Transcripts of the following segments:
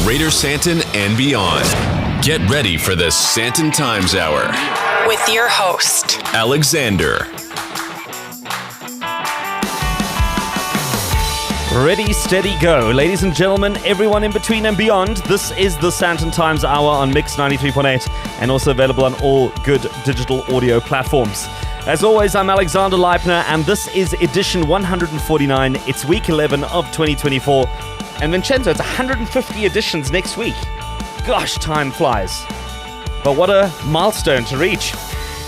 Greater Sandton and beyond. Get ready for the Sandton Times Hour. With your host, Alexander. Ready, steady, go. Ladies and gentlemen, everyone in between and beyond, this is the Sandton Times Hour on Mix 93.8 and also available on all good digital audio platforms. As always, I'm Alexander Leipner, and this is edition 149. It's week 11 of 2024. And Vincenzo, it's 150 editions next week. Gosh, time flies. But what a milestone to reach.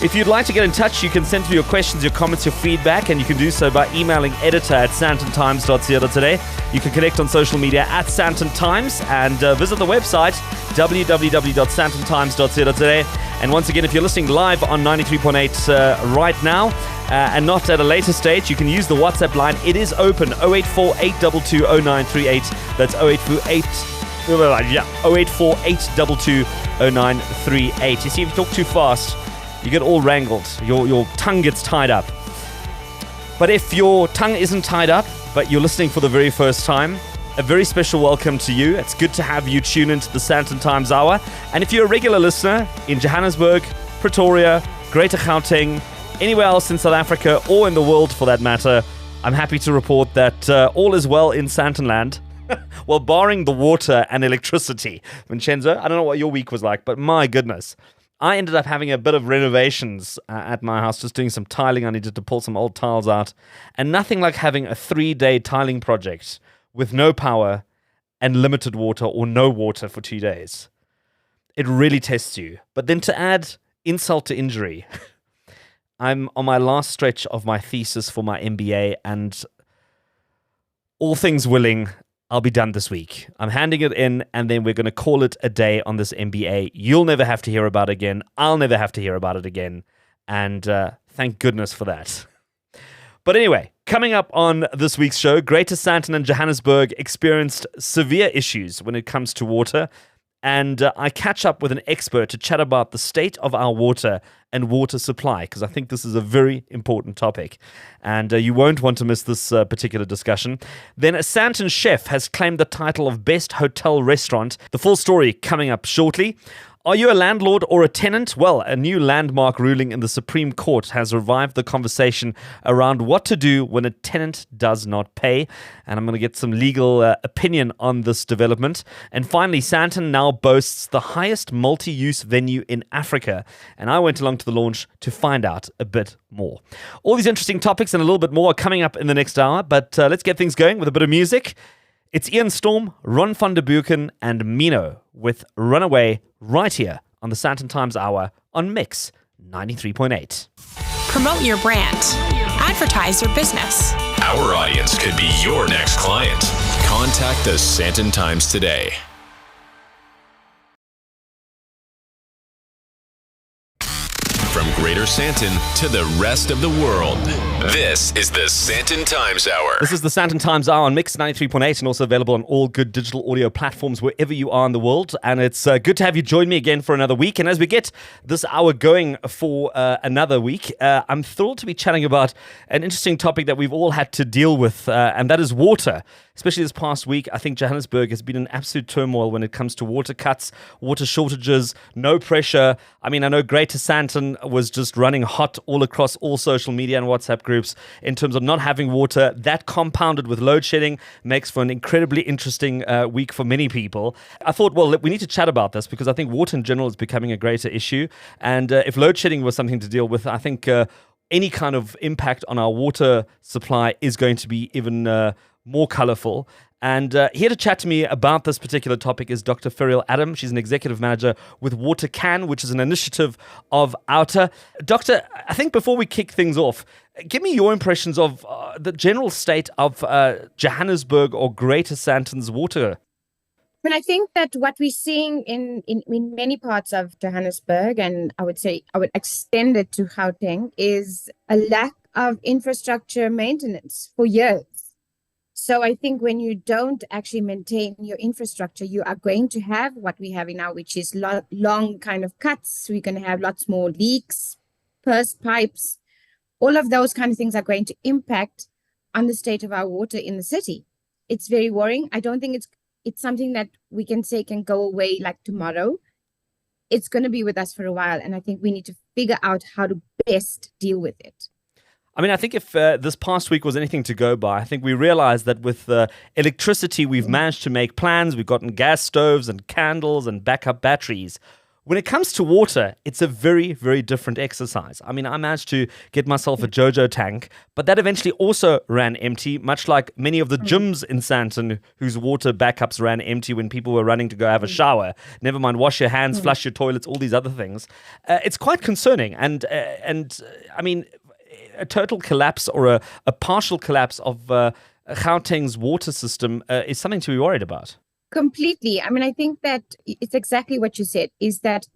If you'd like to get in touch, you can send through your questions, your comments, your feedback, and you can do so by emailing editor@sandtontimes.co.za. You can connect on social media at Sandton Times and visit the website www.sandtontimes.co.za. And once again, if you're listening live on 93.8 right now, and not at a later stage, you can use the WhatsApp line. It is open, 084-822-0938. That's 084-822-0938. You see, if you talk too fast, you get all wrangled. Your tongue gets tied up. But if your tongue isn't tied up, but you're listening for the very first time, a very special welcome to you. It's good to have you tune into the Sandton Times Hour. And if you're a regular listener in Johannesburg, Pretoria, Greater Gauteng, anywhere else in South Africa or in the world for that matter, I'm happy to report that all is well in Sandtonland. Well, barring the water and electricity. Vincenzo, I don't know what your week was like, but my goodness. I ended up having a bit of renovations at my house, just doing some tiling. I needed to pull some old tiles out. And nothing like having a 3-day tiling project with no power and limited water or no water for 2 days. It really tests you. But then to add insult to injury, I'm on my last stretch of my thesis for my MBA, and all things willing, I'll be done this week. I'm handing it in, and then we're going to call it a day on this MBA. You'll never have to hear about it again. I'll never have to hear about it again. And thank goodness for that. But anyway, coming up on this week's show, Greater Sandton and Johannesburg experienced severe issues when it comes to water. And I catch up with an expert to chat about the state of our water and water supply, because I think this is a very important topic. And you won't want to miss this particular discussion. Then a Sandton chef has claimed the title of Best Hotel Restaurant. The full story coming up shortly. Are you a landlord or a tenant? Well, a new landmark ruling in the Supreme Court has revived the conversation around what to do when a tenant does not pay. And I'm going to get some legal opinion on this development. And finally, Sandton now boasts the highest multi-use venue in Africa. And I went along to the launch to find out a bit more. All these interesting topics and a little bit more are coming up in the next hour. But let's get things going with a bit of music. It's Ian Storm, Ron van der Buchen, and Mino with Runaway right here on the Sandton Times Hour on Mix 93.8. Promote your brand. Advertise your business. Our audience could be your next client. Contact the Sandton Times today. From Greater Sandton to the rest of the world, this is the Sandton Times Hour. This is the Sandton Times Hour on Mix 93.8 and also available on all good digital audio platforms wherever you are in the world. And it's good to have you join me again for another week. And as we get this hour going for another week, I'm thrilled to be chatting about an interesting topic that we've all had to deal with, and that is water. Especially this past week, I think Johannesburg has been in absolute turmoil when it comes to water cuts, water shortages, no pressure. I mean, I know Greater Sandton was just running hot all across all social media and WhatsApp groups in terms of not having water. That compounded with load shedding makes for an incredibly interesting week for many people. I thought, well, we need to chat about this because I think water in general is becoming a greater issue. And if load shedding was something to deal with, I think any kind of impact on our water supply is going to be even more colorful. And here to chat to me about this particular topic is Dr. Ferrial Adam. She's an executive manager with WaterCAN, which is an initiative of OUTA. Doctor, I think before we kick things off, give me your impressions of the general state of Johannesburg or Greater Sandton's water. I think that what we're seeing in many parts of Johannesburg, and I would extend it to Gauteng, is a lack of infrastructure maintenance for years. So I think when you don't actually maintain your infrastructure, you are going to have what we have now, which is long kind of cuts. We're going to have lots more leaks, burst pipes. All of those kind of things are going to impact on the state of our water in the city. It's very worrying. I don't think it's something that we can say can go away like tomorrow. It's going to be with us for a while. And I think we need to figure out how to best deal with it. I mean, I think if this past week was anything to go by, I think we realized that with electricity, we've managed to make plans. We've gotten gas stoves and candles and backup batteries. When it comes to water, it's a very, very different exercise. I mean, I managed to get myself a JoJo tank, but that eventually also ran empty, much like many of the gyms in Sandton whose water backups ran empty when people were running to go have a shower. Never mind wash your hands, flush your toilets, all these other things. It's quite concerning. And I mean, a total collapse or a partial collapse of Gauteng's water system is something to be worried about. Completely. I mean, I think that it's exactly what you said, is that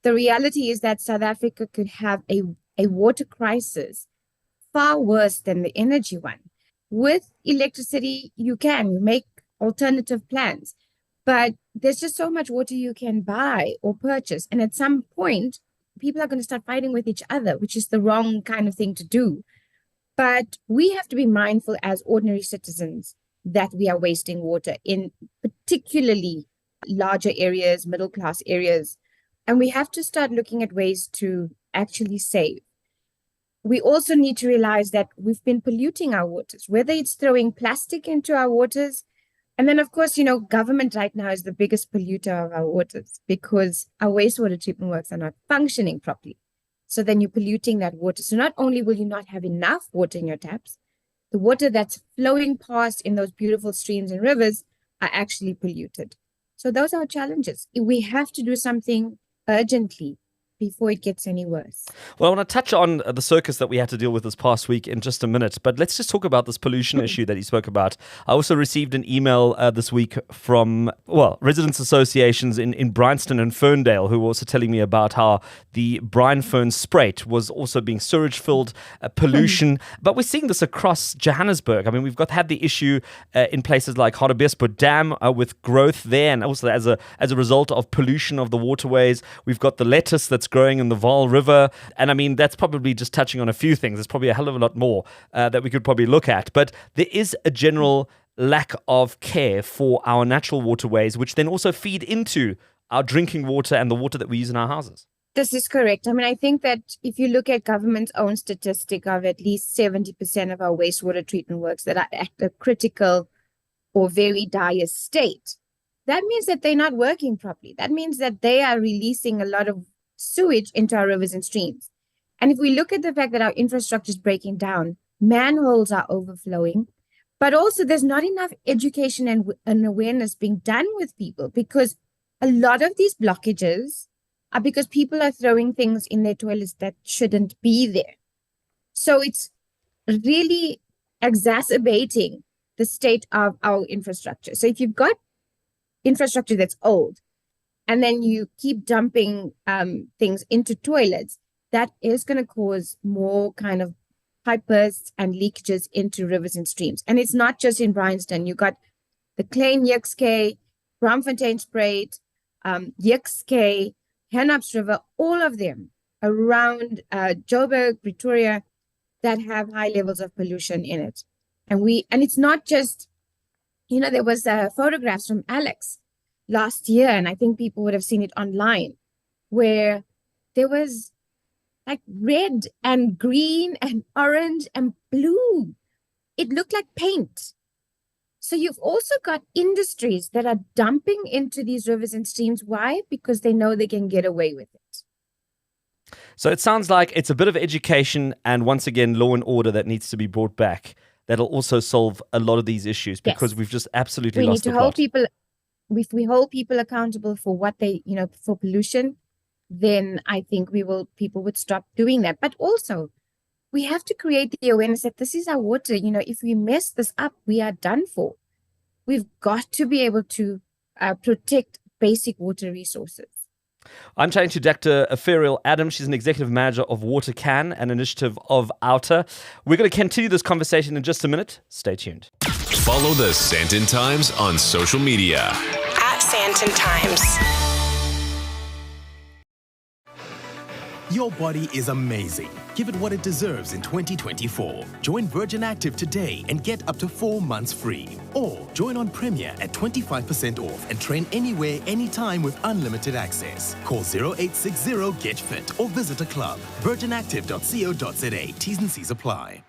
the reality is that South Africa could have a water crisis far worse than the energy one. With electricity, you make alternative plans, but there's just so much water you can buy or purchase. And at some point, people are going to start fighting with each other, which is the wrong kind of thing to do. But we have to be mindful as ordinary citizens that we are wasting water in particularly larger areas, middle class areas. And we have to start looking at ways to actually save. We also need to realize that we've been polluting our waters, whether it's throwing plastic into our waters. And then, of course, government right now is the biggest polluter of our waters because our wastewater treatment works are not functioning properly. So then you're polluting that water. So not only will you not have enough water in your taps, the water that's flowing past in those beautiful streams and rivers are actually polluted. So those are our challenges. We have to do something urgently before it gets any worse. Well, I want to touch on the circus that we had to deal with this past week in just a minute, but let's just talk about this pollution issue that you spoke about. I also received an email this week from, residents associations in Bryanston and Ferndale, who were also telling me about how the Bryan Fern Spruit was also being sewage-filled pollution. But we're seeing this across Johannesburg. I mean, we've had the issue in places like Hartbeespoort Dam with growth there, and also as a result of pollution of the waterways. We've got the lettuce that's growing in the Vaal River. And I mean, that's probably just touching on a few things. There's probably a hell of a lot more that we could probably look at. But there is a general lack of care for our natural waterways, which then also feed into our drinking water and the water that we use in our houses. This is correct. I mean, I think that if you look at government's own statistic of at least 70% of our wastewater treatment works that are at a critical or very dire state, that means that they're not working properly. That means that they are releasing a lot of sewage into our rivers and streams. And if we look at the fact that our infrastructure is breaking down, manholes are overflowing, but also there's not enough education and awareness being done with people, because a lot of these blockages are because people are throwing things in their toilets that shouldn't be there. So it's really exacerbating the state of our infrastructure. So if you've got infrastructure that's old, and then you keep dumping things into toilets, that is going to cause more kind of pipe bursts and leakages into rivers and streams. And it's not just in Bryanston. You got the Klein Yixke, Braamfontein Spruit, Yixke, Hennops River, all of them around Joburg, Pretoria, that have high levels of pollution in it. And it's not just, there was photographs from Alex last year, and I think people would have seen it online, where there was like red and green and orange and blue. It looked like paint. So you've also got industries that are dumping into these rivers and streams. Why? Because they know they can get away with it. So it sounds like it's a bit of education and, once again, law and order that needs to be brought back. that'll also solve a lot of these issues, because Yes. we've just absolutely We need lost to the hold plot. people, if we hold people accountable for what they, for pollution, then I think people would stop doing that. But also, we have to create the awareness that this is our water. If we mess this up, we are done for. We've got to be able to protect basic water resources. I'm chatting to Dr. Ferrial Adam. She's an executive manager of WaterCAN, an initiative of OUTA. We're going to continue this conversation in just a minute. Stay tuned. Follow the Sandton Times on social media. At Sandton Times. Your body is amazing. Give it what it deserves in 2024. Join Virgin Active today and get up to 4 months free. Or join on Premier at 25% off and train anywhere, anytime with unlimited access. Call 0860-GET-FIT or visit a club. virginactive.co.za. T's and C's apply.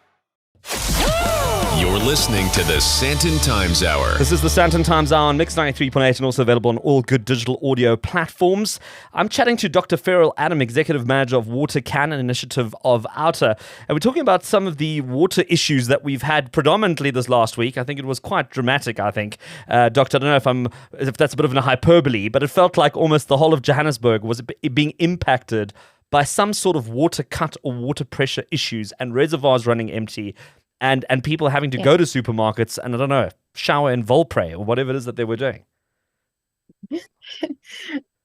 You're listening to the Sandton Times Hour. This is the Sandton Times Hour on Mix 93.8 and also available on all good digital audio platforms. I'm chatting to Dr. Ferrial Adam, Executive Manager of WaterCAN, an initiative of OUTA. And we're talking about some of the water issues that we've had predominantly this last week. I think it was quite dramatic, Doctor. I don't know if that's a bit of a hyperbole, but it felt like almost the whole of Johannesburg was being impacted by some sort of water cut or water pressure issues, and reservoirs running empty, and people having to go to supermarkets and, I don't know, shower in Volpre or whatever it is that they were doing.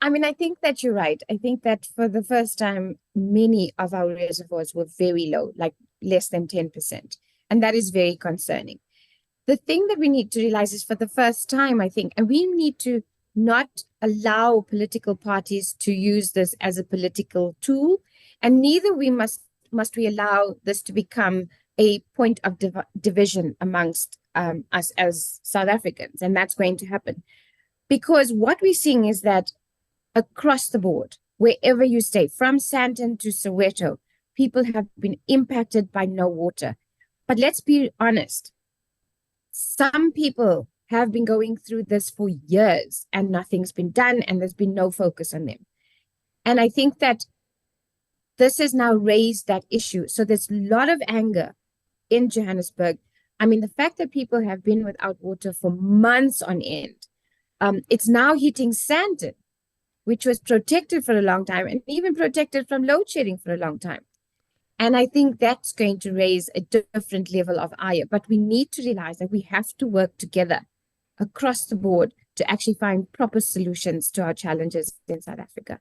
I think that you're right. I think that for the first time, many of our reservoirs were very low, like less than 10%. And that is very concerning. The thing that we need to realize is, for the first time, I think, and we need to not allow political parties to use this as a political tool, and neither must we allow this to become a point of division amongst us as South Africans, and that's going to happen. Because what we're seeing is that across the board, wherever you stay, from Sandton to Soweto, people have been impacted by no water. But let's be honest, some people have been going through this for years and nothing's been done, and there's been no focus on them. And I think that this has now raised that issue. So there's a lot of anger in Johannesburg. The fact that people have been without water for months on end, it's now hitting Sandton, which was protected for a long time and even protected from load shedding for a long time. And I think that's going to raise a different level of ire. But we need to realize that we have to work together across the board to actually find proper solutions to our challenges in South Africa.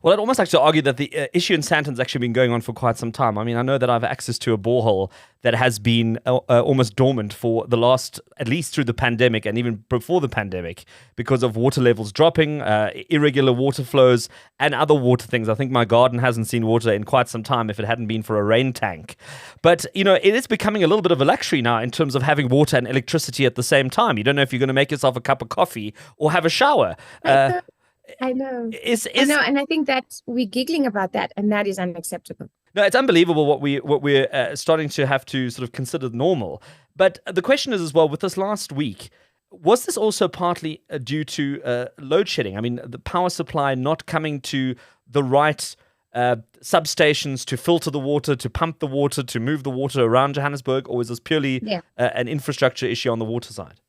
Well, I'd almost like to argue that the issue in Sandton's actually been going on for quite some time. I know that I have access to a borehole that has been almost dormant for the last, at least through the pandemic and even before the pandemic, because of water levels dropping, irregular water flows, and other water things. I think my garden hasn't seen water in quite some time if it hadn't been for a rain tank. But, it is becoming a little bit of a luxury now in terms of having water and electricity at the same time. You don't know if you're going to make yourself a cup of coffee or have a shower. I know. I know, and I think that we're giggling about that, and that is unacceptable. No, it's unbelievable what we're starting to have to sort of consider normal. But the question is as well, with this last week, was this also partly due to load shedding? The power supply not coming to the right substations to filter the water, to pump the water, to move the water around Johannesburg, or was this purely an infrastructure issue on the water side?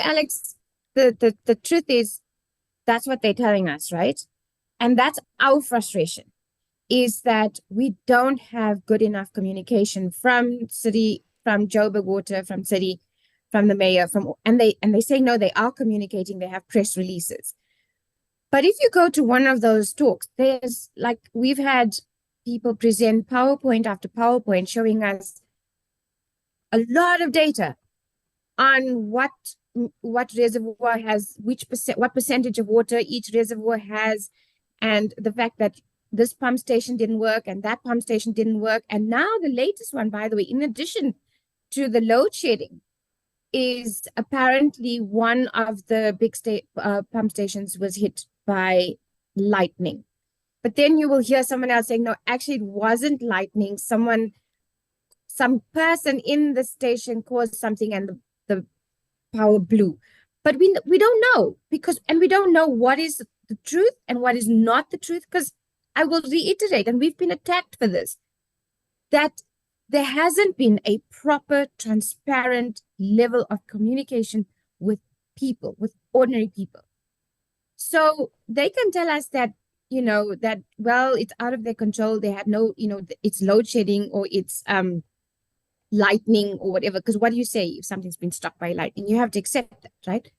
Alex, the truth is, that's what they're telling us, right? And that's our frustration, is that we don't have good enough communication from city, from Joburg Water, from city, from the mayor, and they say no, they are communicating, they have press releases. But if you go to one of those talks, there's we've had people present PowerPoint after PowerPoint showing us a lot of data on what reservoir has what percentage of water each reservoir has, and the fact that this pump station didn't work and that pump station didn't work. And now the latest one, by the way, in addition to the load shedding, is apparently one of the big pump stations was hit by lightning. But then you will hear someone else saying, no, actually it wasn't lightning. Some person in the station caused something and the power blew. But we don't know, and we don't know what is the truth and what is not the truth, because I will reiterate, and we've been attacked for this, that there hasn't been a proper, transparent level of communication with people, with ordinary people. So they can tell us that, well, it's out of their control. They had no, it's load shedding or it's lightning or whatever. Because what do you say if something's been struck by lightning? You have to accept that, right?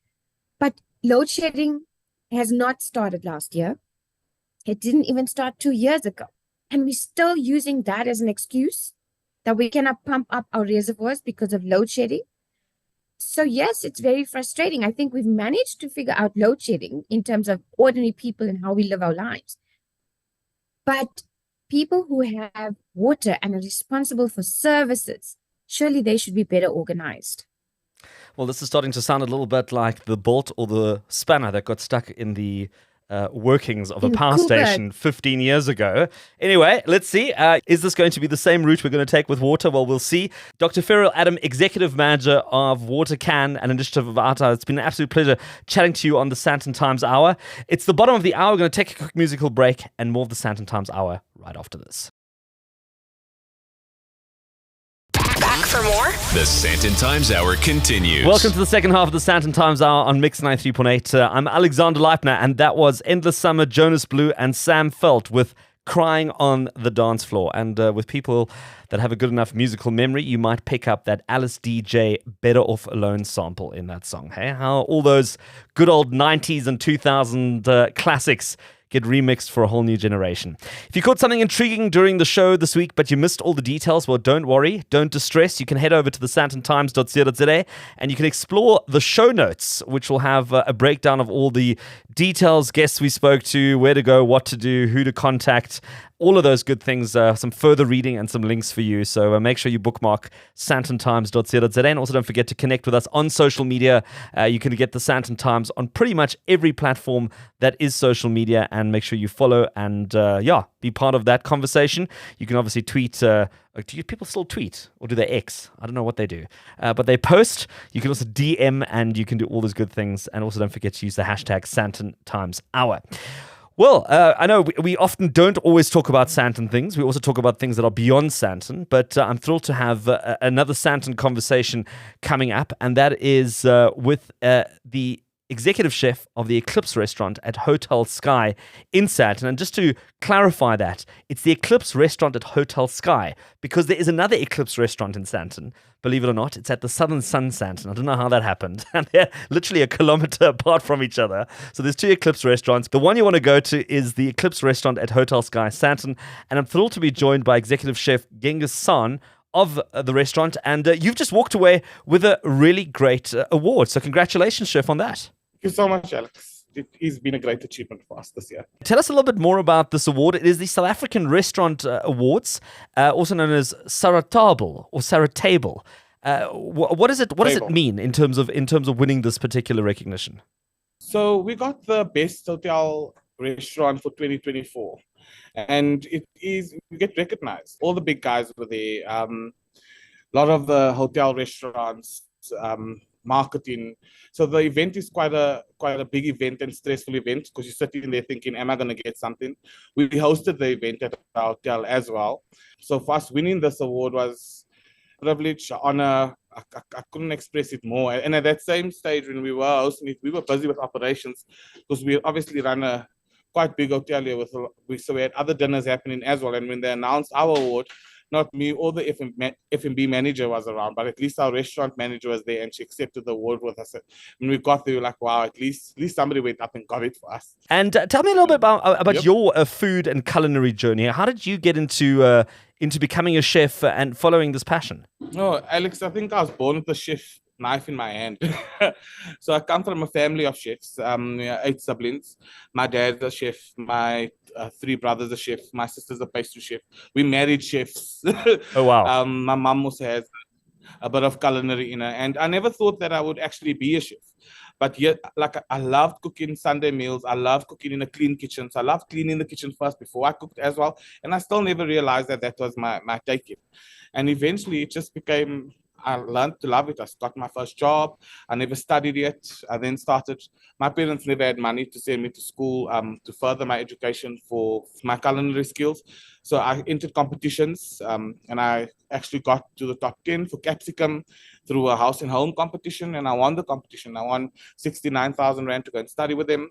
But load shedding has not started last year. It didn't even start 2 years ago. And we're still using that as an excuse that we cannot pump up our reservoirs because of load shedding. So yes, it's very frustrating. I think we've managed to figure out load shedding in terms of ordinary people and how we live our lives. But people who have water and are responsible for services, surely they should be better organized. Well, this is starting to sound a little bit like the bolt or the spanner that got stuck in the workings of a power station 15 years ago. Anyway, let's see. Is this going to be the same route we're going to take with water? Well, we'll see. Dr. Ferrial Adam, Executive Manager of WaterCAN, an initiative of OUTA. It's been an absolute pleasure chatting to you on the Sandton Times Hour. It's the bottom of the hour. We're going to take a quick musical break and more of the Sandton Times Hour right after this. Back for more? The Sandton Times Hour continues. Welcome to the second half of the Sandton Times Hour on Mix 93.8. I'm Alexander Leipner, and that was Endless Summer, Jonas Blue, and Sam Felt with Crying on the Dance Floor. And with people that have a good enough musical memory, you might pick up that Alice DJ Better Off Alone sample in that song. Hey, how all those good old 90s and 2000 classics get remixed for a whole new generation. If you caught something intriguing during the show this week, but you missed all the details, well, don't worry, don't distress. You can head over to the sandtontimes.co.za and you can explore the show notes, which will have a breakdown of all the details, guests we spoke to, where to go, what to do, who to contact, all of those good things, some further reading and some links for you. So make sure you bookmark sandtontimes.co.za, and also don't forget to connect with us on social media. You can get the Sandton Times on pretty much every platform that is social media, and make sure you follow and be part of that conversation. You can obviously tweet. Do people still tweet, or do they X? I don't know what they do, but they post. You can also DM, and you can do all those good things. And also don't forget to use the hashtag Sandton Times Hour. Well, I know we often don't always talk about Sandton things. We also talk about things that are beyond Sandton, but I'm thrilled to have another Sandton conversation coming up, and that is with the executive chef of the Eclipse restaurant at Hotel Sky in Sandton. And just to clarify that, it's the Eclipse restaurant at Hotel Sky, because there is another Eclipse restaurant in Sandton. Believe it or not, it's at the Southern Sun Sandton. I don't know how that happened. And they're literally a kilometer apart from each other. So there's two Eclipse restaurants. The one you want to go to is the Eclipse restaurant at Hotel Sky Sandton. And I'm thrilled to be joined by executive chef Gengis of the restaurant. And you've just walked away with a really great award. So congratulations, chef, on that. Thank you so much, Alex. It has been a great achievement for us this year. Tell us a little bit more about this award. It is the South African Restaurant Awards, also known as SARATABLE or SARATABLE. What does it mean in terms of winning this particular recognition? So we got the best hotel restaurant for 2024, and we get recognized. All the big guys were there. A lot of the hotel restaurants. Marketing. So the event is quite a big event and stressful event, because you're sitting there thinking, am I going to get something? We hosted the event at our hotel as well. So for us, winning this award was a privilege, honor. I couldn't express it more. And at that same stage when we were hosting it, we were busy with operations, because we obviously run a quite big hotel here. So we had other dinners happening as well. And when they announced our award, not me or the F&B manager was around, but at least our restaurant manager was there, and she accepted the award with us. When we got there, we were like, wow, at least somebody went up and got it for us. And tell me a little bit about your food and culinary journey. How did you get into becoming a chef and following this passion? Oh, Alex, I think I was born with a chef knife in my hand. So I come from a family of chefs, 8 siblings. My dad's a chef, my 3 brothers are chefs, my sister's a pastry chef. We married chefs. Oh, wow. My mum also has a bit of culinary in her, and I never thought that I would actually be a chef. But yet, like, I loved cooking Sunday meals. I loved cooking in a clean kitchen. So I loved cleaning the kitchen first before I cooked as well. And I still never realized that was my take. And eventually it just became, I learned to love it. I got my first job. I never studied yet. I then started. My parents never had money to send me to school to further my education for my culinary skills. So I entered competitions and I actually got to the top 10 for capsicum through a house and home competition, and I won the competition. I won 69,000 Rand to go and study with them.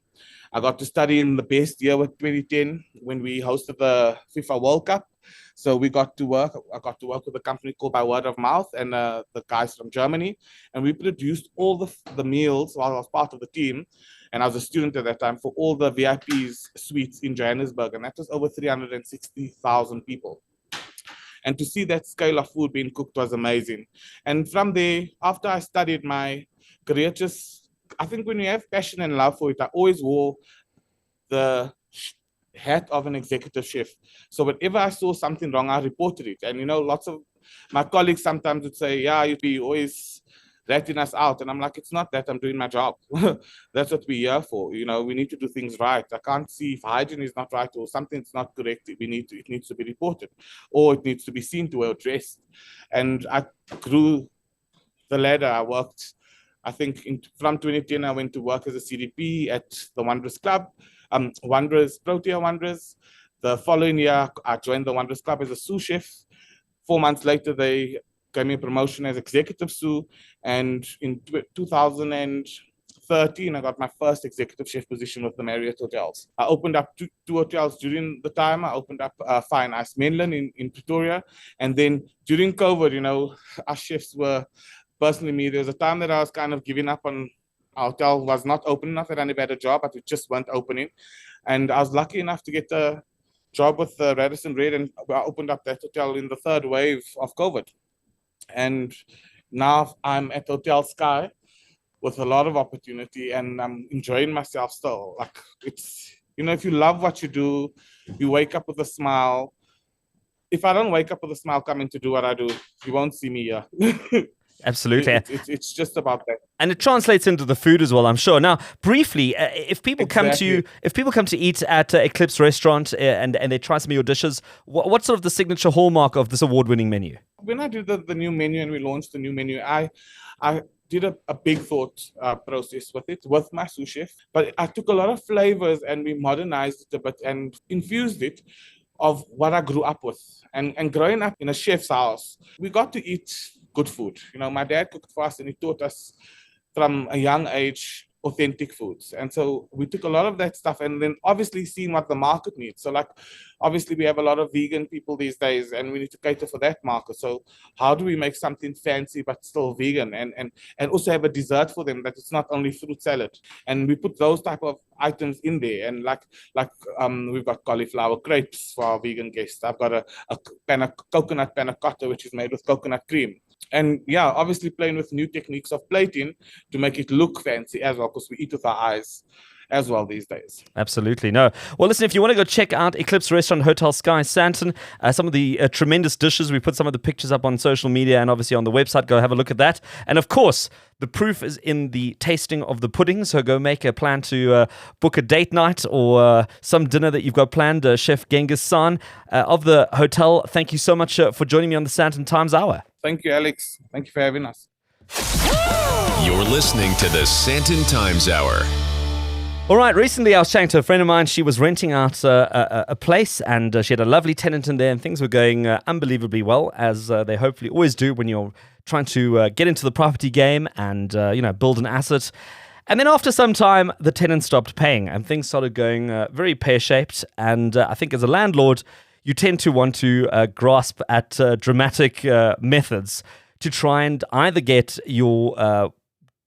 I got to study in the best year with 2010 when we hosted the FIFA World Cup. So we got to work. I got to work with a company called By Word of Mouth and the guys from Germany, and we produced all the meals while I was part of the team, and I was a student at that time, for all the VIPs suites in Johannesburg, and that was over 360,000 people. And to see that scale of food being cooked was amazing. And from there, after I studied, my career I think when you have passion and love for it, I always wore the hat of an executive chef. So whenever I saw something wrong, I reported it. And, lots of my colleagues sometimes would say, yeah, you'd be always ratting us out. And I'm like, it's not that, I'm doing my job. That's what we're here for. We need to do things right. I can't see if hygiene is not right or something's not correct. It needs to be reported, or it needs to be seen to or addressed. And I grew the ladder. I worked, I think from 2010, I went to work as a CDP at the Wanderers Club, Protea Wanderers. The following year, I joined the Wanderers Club as a sous chef. 4 months later, they gave me a promotion as executive sous. And in 2013, I got my first executive chef position with the Marriott Hotels. I opened up two hotels during the time. I opened up Fine Ice Mainland in Pretoria. And then during COVID, our chefs were, personally me, there was a time that I was kind of giving up on. Our hotel was not open enough at any better job, but it just weren't opening. And I was lucky enough to get a job with Radisson Red, and I opened up that hotel in the third wave of COVID. And now I'm at Hotel Sky with a lot of opportunity, and I'm enjoying myself still. Like, it's, if you love what you do, you wake up with a smile. If I don't wake up with a smile coming to do what I do, you won't see me here. Absolutely. It's just about that. And it translates into the food as well, I'm sure. Now, briefly, if people come to eat at Eclipse restaurant and they try some of your dishes, what's sort of the signature hallmark of this award-winning menu? When I did the new menu and we launched the new menu, I did a big thought process with it, with my sous chef. But I took a lot of flavors and we modernized it a bit and infused it of what I grew up with. And growing up in a chef's house, we got to eat good food. My dad cooked for us and he taught us from a young age authentic foods. And so we took a lot of that stuff and then obviously seeing what the market needs. So obviously we have a lot of vegan people these days and we need to cater for that market. So how do we make something fancy but still vegan and also have a dessert for them that it's not only fruit salad? And we put those type of items in there. And we've got cauliflower crepes for our vegan guests. I've got a coconut panna cotta, which is made with coconut cream. And yeah, obviously playing with new techniques of plating to make it look fancy as well, because we eat with our eyes as well these days. Absolutely. No. Well, listen, if you want to go check out Eclipse Restaurant, Hotel Sky, Sandton, some of the tremendous dishes, we put some of the pictures up on social media and obviously on the website. Go have a look at that. And of course, the proof is in the tasting of the pudding. So go make a plan to book a date night or some dinner that you've got planned. Chef Gengis San of the hotel, thank you so much for joining me on the Sandton Times Hour. Thank you, Alex. Thank you for having us. You're listening to the Sandton Times Hour. All right, recently I was chatting to a friend of mine. She was renting out a place and she had a lovely tenant in there and things were going unbelievably well, as they hopefully always do when you're trying to get into the property game and, build an asset. And then after some time, the tenant stopped paying and things started going very pear-shaped. And I think as a landlord, you tend to want to grasp at dramatic methods to try and either get your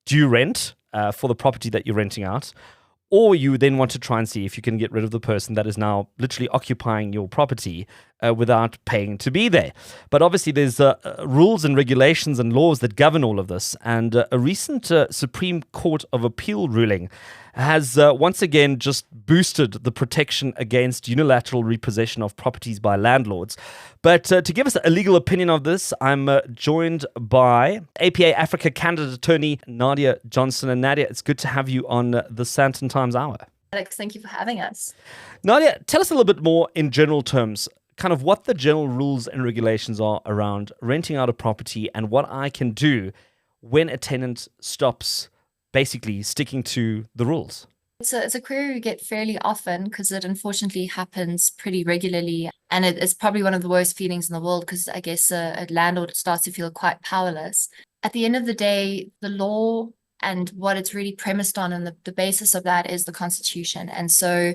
due rent for the property that you're renting out, or you then want to try and see if you can get rid of the person that is now literally occupying your property without paying to be there. But obviously there's rules and regulations and laws that govern all of this. And a recent Supreme Court of Appeal ruling has once again just boosted the protection against unilateral repossession of properties by landlords. But to give us a legal opinion of this, I'm joined by APA Africa candidate attorney Nadia Johnstone. And Nadia, it's good to have you on the Sandton Times Hour. Alex, thank you for having us. Nadia, tell us a little bit more in general terms. kind of what the general rules and regulations are around renting out a property and what I can do when a tenant stops basically sticking to the rules. It's a query we get fairly often because it unfortunately happens pretty regularly. And it's probably one of the worst feelings in the world because I guess a landlord starts to feel quite powerless. At the end of the day, the law and what it's really premised on and the basis of that is the Constitution. And so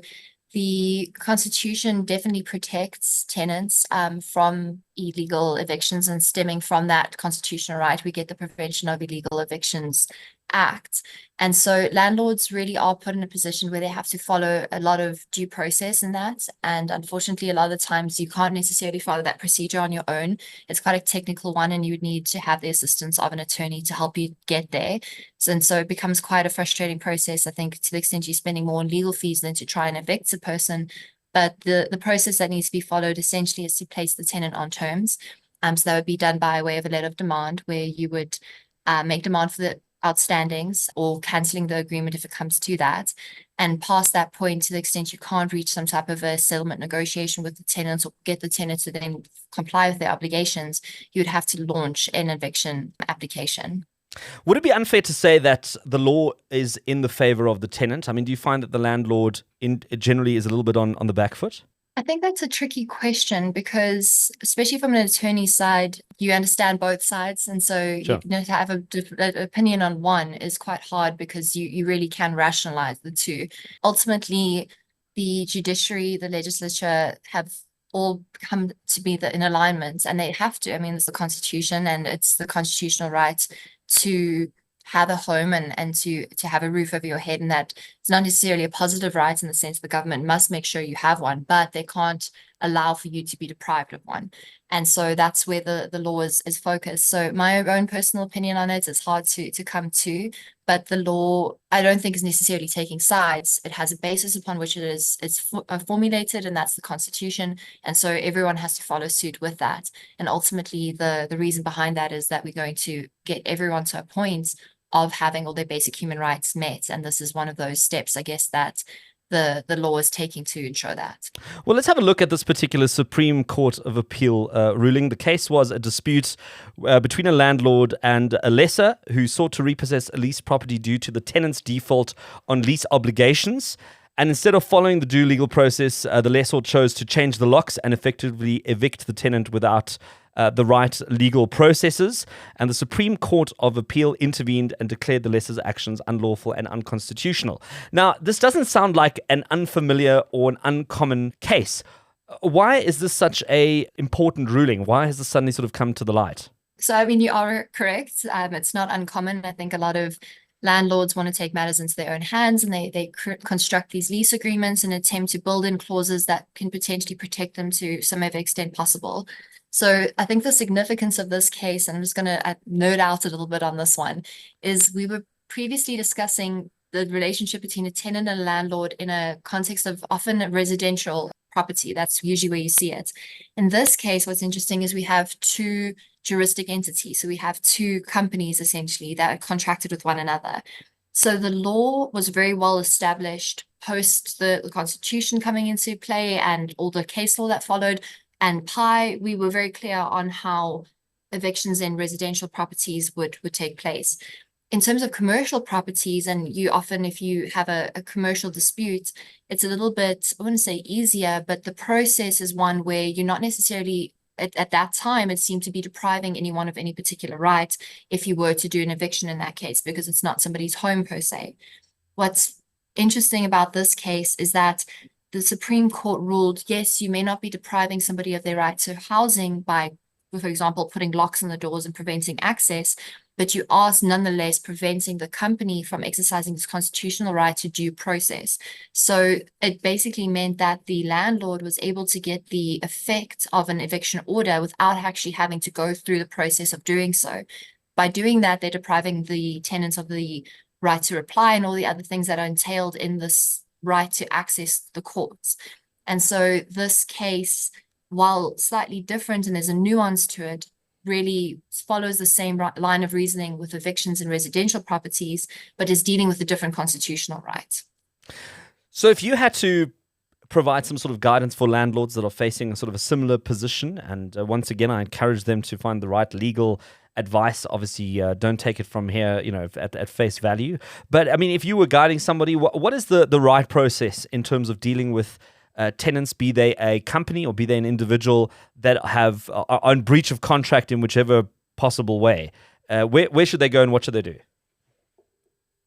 the Constitution definitely protects tenants from illegal evictions, and stemming from that constitutional right, we get the Prevention of Illegal Evictions Act. And so landlords really are put in a position where they have to follow a lot of due process in that. And unfortunately, a lot of the times you can't necessarily follow that procedure on your own. It's quite a technical one, and you would need to have the assistance of an attorney to help you get there. And so it becomes quite a frustrating process, I think, to the extent you're spending more on legal fees than to try and evict a person. But the process that needs to be followed essentially is to place the tenant on terms. So that would be done by way of a letter of demand, where you would make demand for the outstandings or cancelling the agreement if it comes to that. And past that point, to the extent you can't reach some type of a settlement negotiation with the tenants or get the tenant to then comply with their obligations, you would have to launch an eviction application. Would it be unfair to say that the law is in the favor of the tenant? I mean, do you find that the landlord generally is a little bit on the back foot? I think that's a tricky question because, especially from an attorney's side, you understand both sides. And so Sure. to have an opinion on one is quite hard because you really can rationalize the two. Ultimately, the judiciary, the legislature have all come to be in alignment, and they have to. I mean, it's the Constitution, and it's the constitutional right to have a home and to have a roof over your head. And that it's not necessarily a positive right in the sense the government must make sure you have one, but they can't allow for you to be deprived of one. And so that's where the law is focused. So my own personal opinion on it is hard to come to, but the law, I don't think, is necessarily taking sides. It has a basis upon which it's formulated, and that's the Constitution. And so everyone has to follow suit with that. And ultimately, the reason behind that is that we're going to get everyone to a point of having all their basic human rights met. And this is one of those steps, I guess, that the law is taking to ensure that. Well, let's have a look at this particular Supreme Court of Appeal ruling. The case was a dispute between a landlord and a lessor who sought to repossess a leased property due to the tenant's default on lease obligations. And instead of following the due legal process, the lessor chose to change the locks and effectively evict the tenant without the right legal processes. And the Supreme Court of Appeal intervened and declared the lessor's actions unlawful and unconstitutional. Now, this doesn't sound like an unfamiliar or an uncommon case. Why is this such a important ruling? Why has this suddenly sort of come to the light? So, I mean, you are correct. It's not uncommon. I think a lot of landlords want to take matters into their own hands, and they construct these lease agreements and attempt to build in clauses that can potentially protect them to some extent possible. So I think the significance of this case, and I'm just going to nerd out a little bit on this one, is we were previously discussing the relationship between a tenant and a landlord in a context of often a residential property. That's usually where you see it. In this case, what's interesting is we have two juristic entities. So we have two companies essentially that are contracted with one another. So the law was very well established post the Constitution coming into play and all the case law that followed. And we were very clear on how evictions in residential properties would take place. In terms of commercial properties, and you often, if you have a commercial dispute, it's a little bit, I wouldn't say easier, but the process is one where you're not necessarily, at that time, it seemed to be depriving anyone of any particular right if you were to do an eviction in that case, because it's not somebody's home per se. What's interesting about this case is that the Supreme Court ruled, yes, you may not be depriving somebody of their right to housing by, for example, putting locks on the doors and preventing access, but you are nonetheless preventing the company from exercising its constitutional right to due process. So it basically meant that the landlord was able to get the effect of an eviction order without actually having to go through the process of doing so. By doing that, they're depriving the tenants of the right to reply and all the other things that are entailed in this right to access the courts. And so this case, while slightly different and there's a nuance to it, really follows the same line of reasoning with evictions in residential properties, but is dealing with a different constitutional right. So if you had to provide some sort of guidance for landlords that are facing a sort of a similar position. And once again, I encourage them to find the right legal advice. Obviously, don't take it from here, at face value. But I mean, if you were guiding somebody, what is the right process in terms of dealing with tenants, be they a company or be they an individual that are in breach of contract in whichever possible way? Where should they go and what should they do?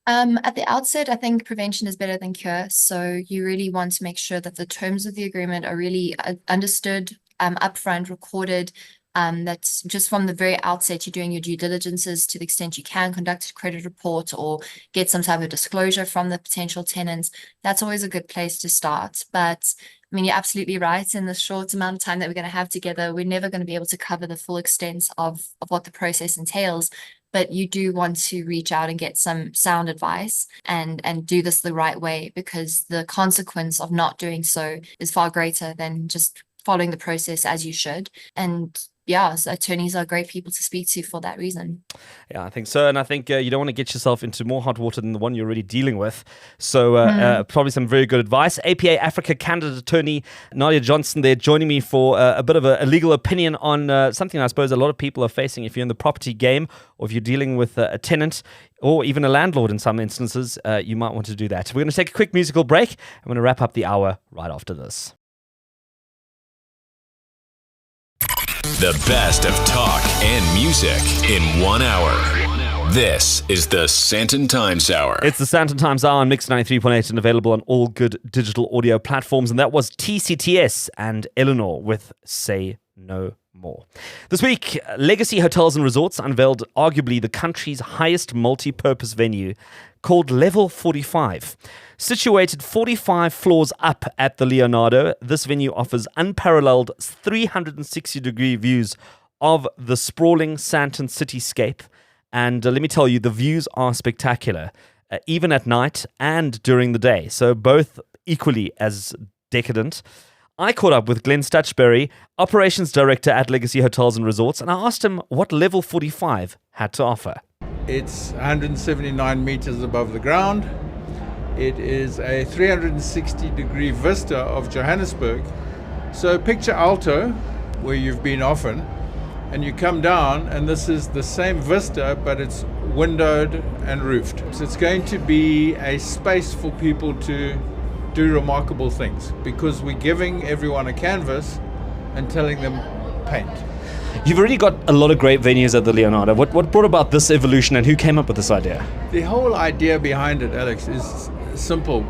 At the outset, I think prevention is better than cure. So you really want to make sure that the terms of the agreement are really understood, upfront, recorded. That's just from the very outset, you're doing your due diligences to the extent you can, conduct a credit report or get some type of disclosure from the potential tenants. That's always a good place to start. But I mean, you're absolutely right. In the short amount of time that we're going to have together, we're never going to be able to cover the full extent of what the process entails. But you do want to reach out and get some sound advice and do this the right way, because the consequence of not doing so is far greater than just following the process as you should. And yeah, so attorneys are great people to speak to for that reason. Yeah, I think so. And I think you don't want to get yourself into more hot water than the one you're already dealing with. So probably some very good advice. APA Africa candidate attorney Nadia Johnstone there joining me for a bit of a legal opinion on something I suppose a lot of people are facing if you're in the property game or if you're dealing with a tenant or even a landlord in some instances. You might want to do that. We're going to take a quick musical break. I'm going to wrap up the hour right after this. The best of talk and music in 1 hour. This is the Sandton Times Hour. It's the Sandton Times Hour on Mix 93.8 and available on all good digital audio platforms. And that was TCTS and Eleanor with Say No More. This week, Legacy Hotels and Resorts unveiled arguably the country's highest multi-purpose venue called Level 45. Situated 45 floors up at the Leonardo, this venue offers unparalleled 360-degree views of the sprawling Sandton cityscape. And let me tell you, the views are spectacular, even at night and during the day. So both equally as decadent. I caught up with Glenn Stutchbury, Operations Director at Legacy Hotels and Resorts, and I asked him what Level 45 had to offer. It's 179 meters above the ground. It is a 360-degree vista of Johannesburg. So picture OUTA, where you've been often, and you come down, and this is the same vista, but it's windowed and roofed. So it's going to be a space for people to do remarkable things, because we're giving everyone a canvas and telling them paint. You've already got a lot of great venues at the Leonardo. What brought about this evolution and who came up with this idea? The whole idea behind it, Alex, is simple.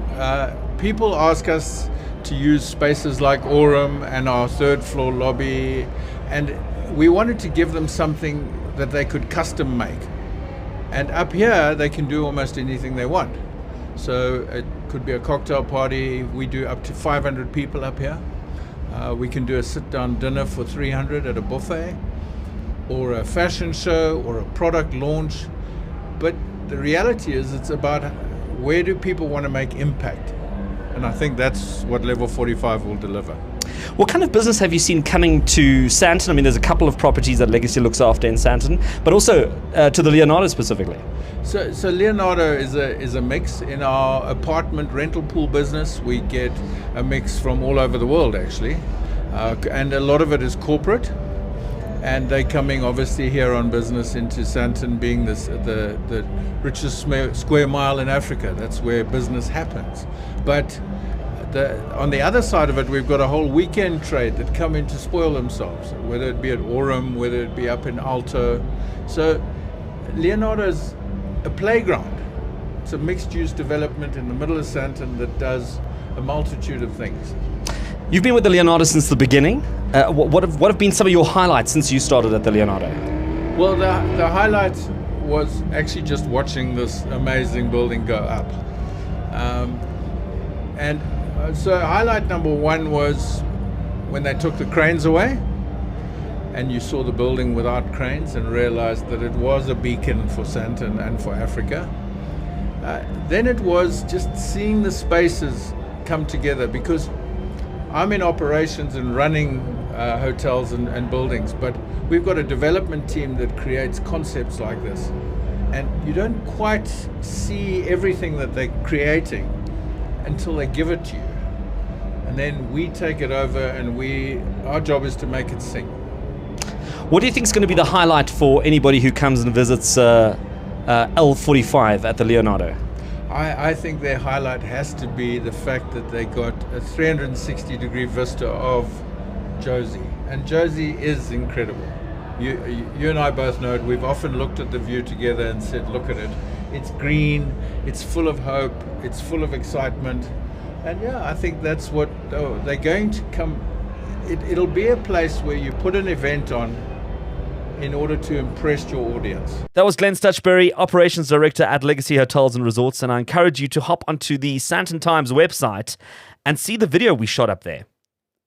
People ask us to use spaces like Aurum and our third floor lobby, and we wanted to give them something that they could custom make. And up here, they can do almost anything they want. So it could be a cocktail party. We do up to 500 people up here. We can do a sit-down dinner for 300 at a buffet, or a fashion show, or a product launch. But the reality is, it's about where do people want to make impact? And I think that's what Level 45 will deliver. What kind of business have you seen coming to Sandton? I mean, there's a couple of properties that Legacy looks after in Sandton, but also to the Leonardo specifically. So Leonardo is a mix. In our apartment rental pool business, we get a mix from all over the world, actually. And a lot of it is corporate. And they're coming obviously here on business into Sandton, being the richest square mile in Africa. That's where business happens. But on the other side of it, we've got a whole weekend trade that come in to spoil themselves, whether it be at Aurum, whether it be up in OUTA. So Leonardo's a playground. It's a mixed-use development in the middle of Sandton that does a multitude of things. You've been with the Leonardo since the beginning. What have been some of your highlights since you started at the Leonardo? Well, the highlight was actually just watching this amazing building go up. So highlight number one was when they took the cranes away and you saw the building without cranes and realized that it was a beacon for Sandton and for Africa. Then it was just seeing the spaces come together, because I'm in operations and running hotels and buildings, but we've got a development team that creates concepts like this. And you don't quite see everything that they're creating until they give it to you. and then we take it over, and our job is to make it sing. What do you think is going to be the highlight for anybody who comes and visits L45 at the Leonardo? I think their highlight has to be the fact that they got a 360-degree vista of Josie. And Josie is incredible. You and I both know it. We've often looked at the view together and said, look at it. It's green, it's full of hope, it's full of excitement. And yeah, I think that's what they're going to come. It'll be a place where you put an event on in order to impress your audience. That was Glenn Stutchbury, Operations Director at Legacy Hotels and Resorts, and I encourage you to hop onto the Sandton Times website and see the video we shot up there.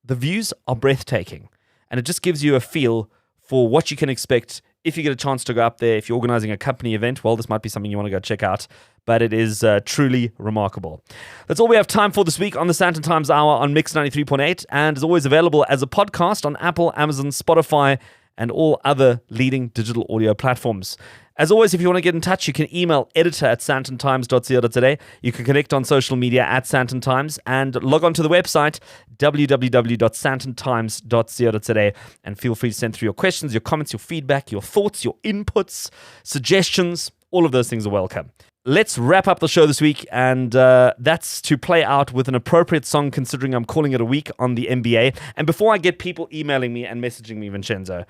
The views are breathtaking, and it just gives you a feel for what you can expect if you get a chance to go up there. If you're organizing a company event, well, this might be something you want to go check out, but it is truly remarkable. That's all we have time for this week on the Sandton Times Hour on Mix 93.8, and is always available as a podcast on Apple, Amazon, Spotify, and all other leading digital audio platforms. As always, if you want to get in touch, you can email editor@sandtontimes.co.za. You can connect on social media at Sandton Times and log on to the website www.sandtontimes.co.za, and feel free to send through your questions, your comments, your feedback, your thoughts, your inputs, suggestions. All of those things are welcome. Let's wrap up the show this week, and that's to play out with an appropriate song, considering I'm calling it a week on the NBA. And before I get people emailing me and messaging me, Vincenzo,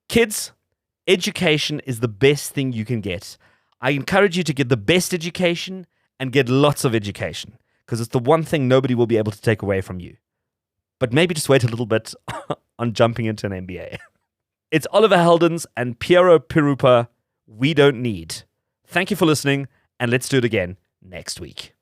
kids, education is the best thing you can get. I encourage you to get the best education and get lots of education, because it's the one thing nobody will be able to take away from you. But maybe just wait a little bit on jumping into an MBA. It's Oliver Heldens and Piero Pirupa, We Don't Need. Thank you for listening, and let's do it again next week.